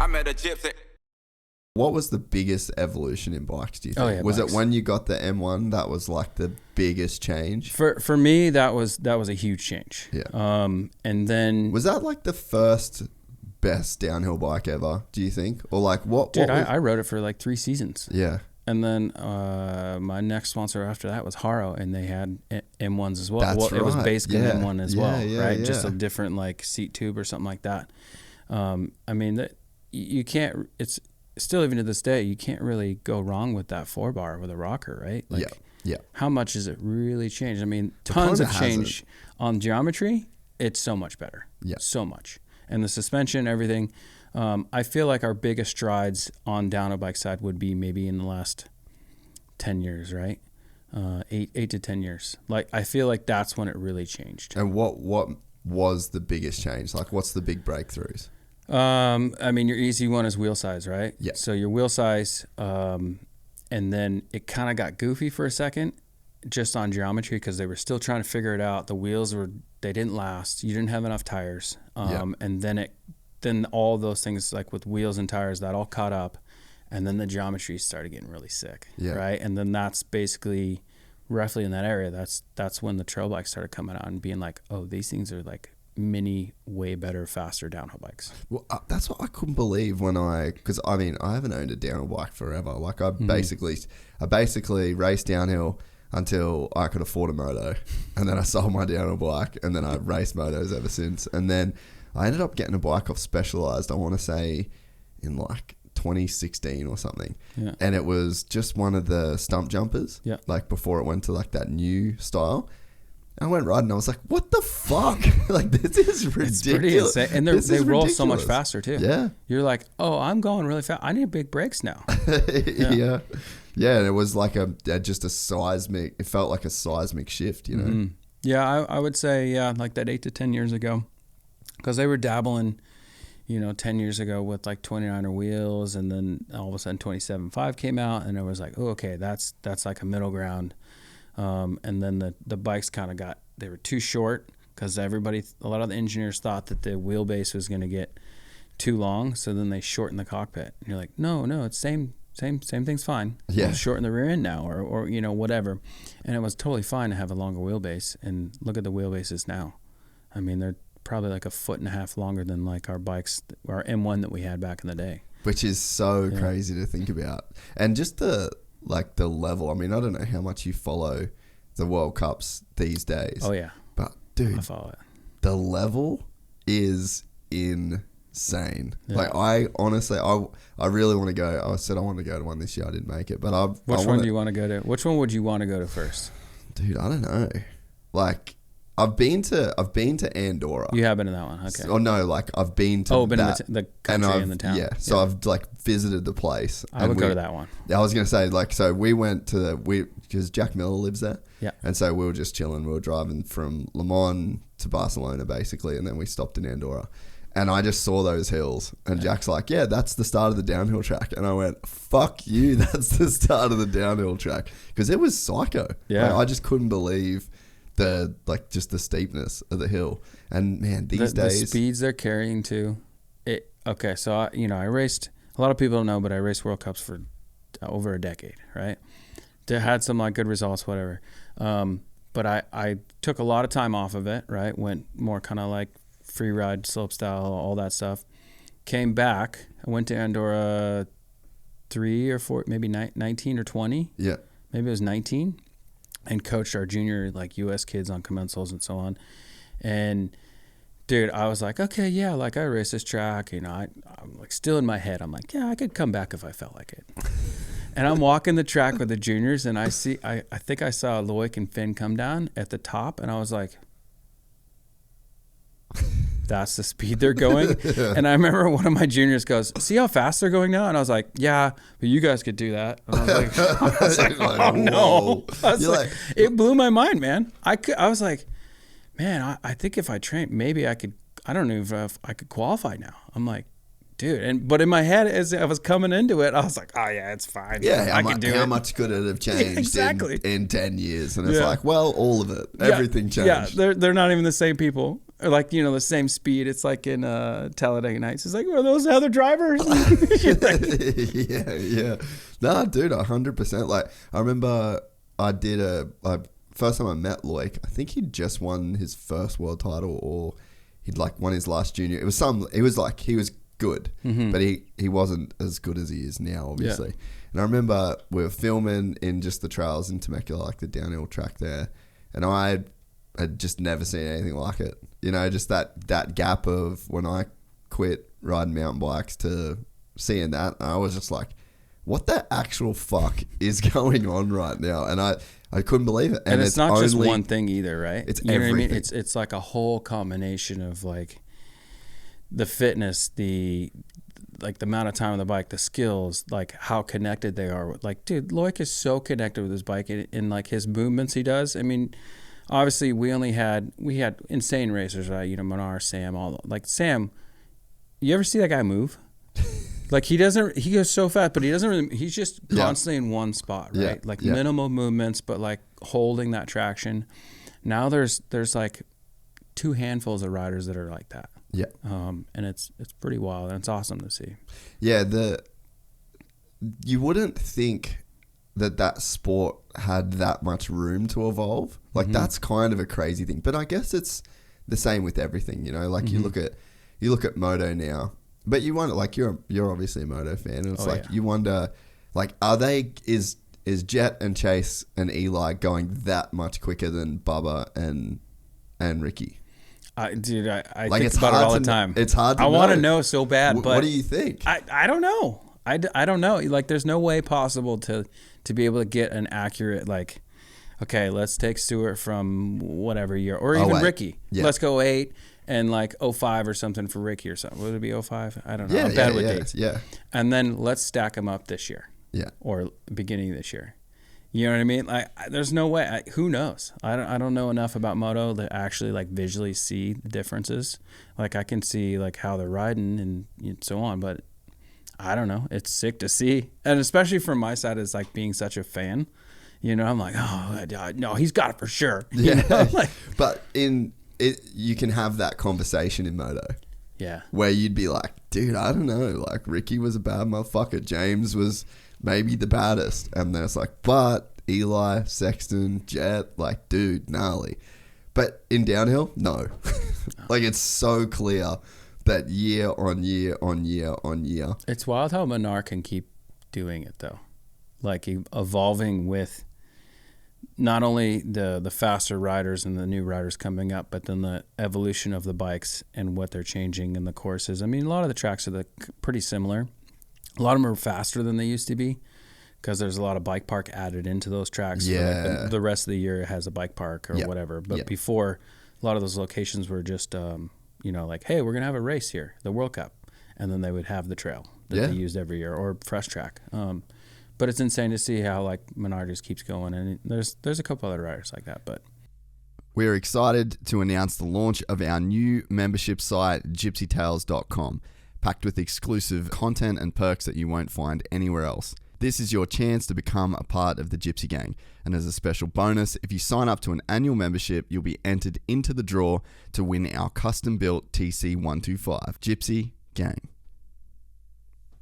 I met a Gypsy. What was the biggest evolution in bikes, do you think? Was bikes. it when you got the M1 that was like the biggest change? For me, that was a huge change. Yeah. And then... Was that like the first best downhill bike ever, do you think? Or like what? Dude, what I rode it for like 3 seasons. Yeah. And then my next sponsor after that was Haro, and they had M1s as well. That's It was right. basically Yeah. M1 as Yeah, well, yeah, right? yeah. Just a different like seat tube or something like that. I mean, you can't... It's still, even to this day, you can't really go wrong with that 4-bar with a rocker, right? Like, yeah. how much has it really changed? I mean, tons of change on geometry. It's so much better. Yeah. So much. And the suspension, everything. I feel like our biggest strides on downhill bike side would be maybe in the last 10 years, right? 8 to 10 years. Like, I feel like that's when it really changed. And what was the biggest change? Like, what's the big breakthroughs? I mean, your easy one is wheel size, right? Yeah. So your wheel size, and then it kind of got goofy for a second just on geometry because they were still trying to figure it out. The wheels they didn't last. You didn't have enough tires. And then all those things, like with wheels and tires, that all caught up. And then the geometry started getting really sick, right? And then that's basically roughly in that area. That's when the trail bikes started coming out and being like, oh, these things are like mini, way better, faster downhill bikes. Well, that's what I couldn't believe because I mean, I haven't owned a downhill bike forever. Like I basically raced downhill until I could afford a moto, and then I sold my downhill bike, and then I've raced motos ever since. And then I ended up getting a bike off Specialized, I want to say in like 2016 or something. Yeah. And it was just one of the stump jumpers, like before it went to like that new style. I went riding, I was like, what the fuck? Like, this is ridiculous. It's pretty insane. And they roll so much faster too. Yeah. You're like, oh, I'm going really fast. I need big brakes now. Yeah. Yeah, and it was like just a seismic, it felt like a seismic shift, you know? Mm-hmm. Yeah, I would say, like that 8 to 10 years ago. Because they were dabbling, 10 years ago with like 29er wheels, and then all of a sudden 27.5 came out, and it was like, oh, okay, that's like a middle ground. And then the bikes kind of they were too short because a lot of the engineers thought that the wheelbase was going to get too long. So then they shortened the cockpit. And you're like, no, it's same thing's fine. Yeah. We'll shorten the rear end now or whatever. And it was totally fine to have a longer wheelbase. And look at the wheelbases now. I mean, they're probably like 1.5 feet longer than like our bikes, our M1 that we had back in the day. Which is so crazy to think about. And just the level. I mean, I don't know how much you follow the World Cups these days. Oh, yeah. But, dude, I follow it. The level is insane. Yeah. Like, I honestly, I really want to go. I said I wanted to go to one this year. I didn't make it. But Which one do you want to go to? Which one would you want to go to first? Dude, I don't know. Like, I've been to Andorra. You have been in that one, okay. Oh no, like I've been to in the country and the town. Yeah, so I've like visited the place. I would go to that one. I was gonna say so we went to because Jack Miller lives there. Yeah, and so we were just chilling. We were driving from Le Mans to Barcelona basically, and then we stopped in Andorra. And I just saw those hills, and Jack's like, "Yeah, that's the start of the downhill track." And I went, "Fuck you, that's the start of the downhill track," because it was psycho. Yeah, like, I just couldn't believe just the steepness of the hill. And man, these days the speeds they're carrying too. Okay, so I raced. A lot of people don't know, but I raced World Cups for over a decade. Right, they had some like good results, whatever. But I took a lot of time off of it. Right, went more kind of like free ride, slope style, all that stuff. Came back. I went to Andorra 3 or 4, maybe 19 or 20. Yeah, maybe it was 19. And coached our junior like U.S. kids on commensals and so on. And dude, I was like, okay, yeah, like I raced this track, I'm like still in my head. I'm like, yeah, I could come back if I felt like it. And I'm walking the track with the juniors, and I think I saw Loic and Finn come down at the top, and I was like, that's the speed they're going. And I remember one of my juniors goes, see how fast they're going now? And I was like, yeah, but you guys could do that. And I was like, oh no. It blew my mind, man. I was like, man, I think if I trained, maybe I could, I don't know if I could qualify now. I'm like, dude. But in my head, as I was coming into it, I was like, oh yeah, it's fine. Yeah, I can do it. How much could it have changed in 10 years? And it's like, well, all of it. Everything changed. Yeah, they're not even the same people. Or like, the same speed. It's like in Talladega Nights. It's like, are those other drivers? Yeah. Nah, dude, 100%. Like, I remember I did first time I met Loic, I think he'd just won his first world title, or he'd like won his last junior. He was good, but he wasn't as good as he is now, obviously. Yeah. And I remember we were filming in just the trails in Temecula, like the downhill track there, and I had just never seen anything like it. Just that gap of when I quit riding mountain bikes to seeing that, and I was just like, what the actual fuck is going on right now? And I couldn't believe it. And it's not just one thing either, right? It's everything. What I mean? It's like a whole combination of like the fitness, the amount of time on the bike, the skills, like how connected they are. Like, dude, Loic is so connected with his bike in like his movements he does. I mean, obviously we had insane racers, right? Manar, Sam, Sam. You ever see that guy move? Like he goes so fast, but he's just constantly in one spot, right? Minimal movements, but like holding that traction. Now there's like 2 handfuls of riders that are like that. Yeah. And it's pretty wild, and it's awesome to see. Yeah, you wouldn't think that sport had that much room to evolve. Like that's kind of a crazy thing. But I guess it's the same with everything, Like you look at moto now. But you wonder, like you're obviously a moto fan, and it's you wonder, like, is Jet and Chase and Eli going that much quicker than Bubba and Ricky? Dude, I like, think about it all the time. It's hard to know. I want to know so bad, but what do you think? I don't know. I don't know. Like, there's no way possible to be able to get an accurate, like, okay, let's take Stewart from whatever year, or even Ricky. Yeah. Let's go 8. And like 05 or something for Ricky or something. Would it be 05? I don't know. I'm bad with dates. Yeah. And then let's stack them up this year. Yeah. Or beginning of this year. You know what I mean? Like, there's no way. Who knows? I don't know enough about moto to actually like visually see the differences. Like I can see like how they're riding and so on, but I don't know. It's sick to see, and especially from my side, it's like being such a fan. I'm like, oh no, he's got it for sure. Yeah. But you can have that conversation in moto. Yeah. Where you'd be like, dude, I don't know. Like, Ricky was a bad motherfucker. James was maybe the baddest. And then it's like, but Eli, Sexton, Jet, like, dude, gnarly. But in downhill, no. Like, it's so clear that year on year on year on year. It's wild how Manar can keep doing it, though. Like, evolving with not only the faster riders and the new riders coming up, but then the evolution of the bikes and what they're changing in the courses. I mean, a lot of the tracks are pretty similar. A lot of them are faster than they used to be because there's a lot of bike park added into those tracks. Yeah. Like the rest of the year it has a bike park or whatever. But before, a lot of those locations were just, like, hey, we're going to have a race here, the World Cup. And then they would have the trail that they used every year, or fresh track. But it's insane to see how like Menard just keeps going, and there's a couple other riders like that. But we're excited to announce the launch of our new membership site, GYPSYTales.com, packed with exclusive content and perks that you won't find anywhere else. This is your chance to become a part of the Gypsy Gang, and as a special bonus, if you sign up to an annual membership, you'll be entered into the draw to win our custom-built TC125 Gypsy Gang.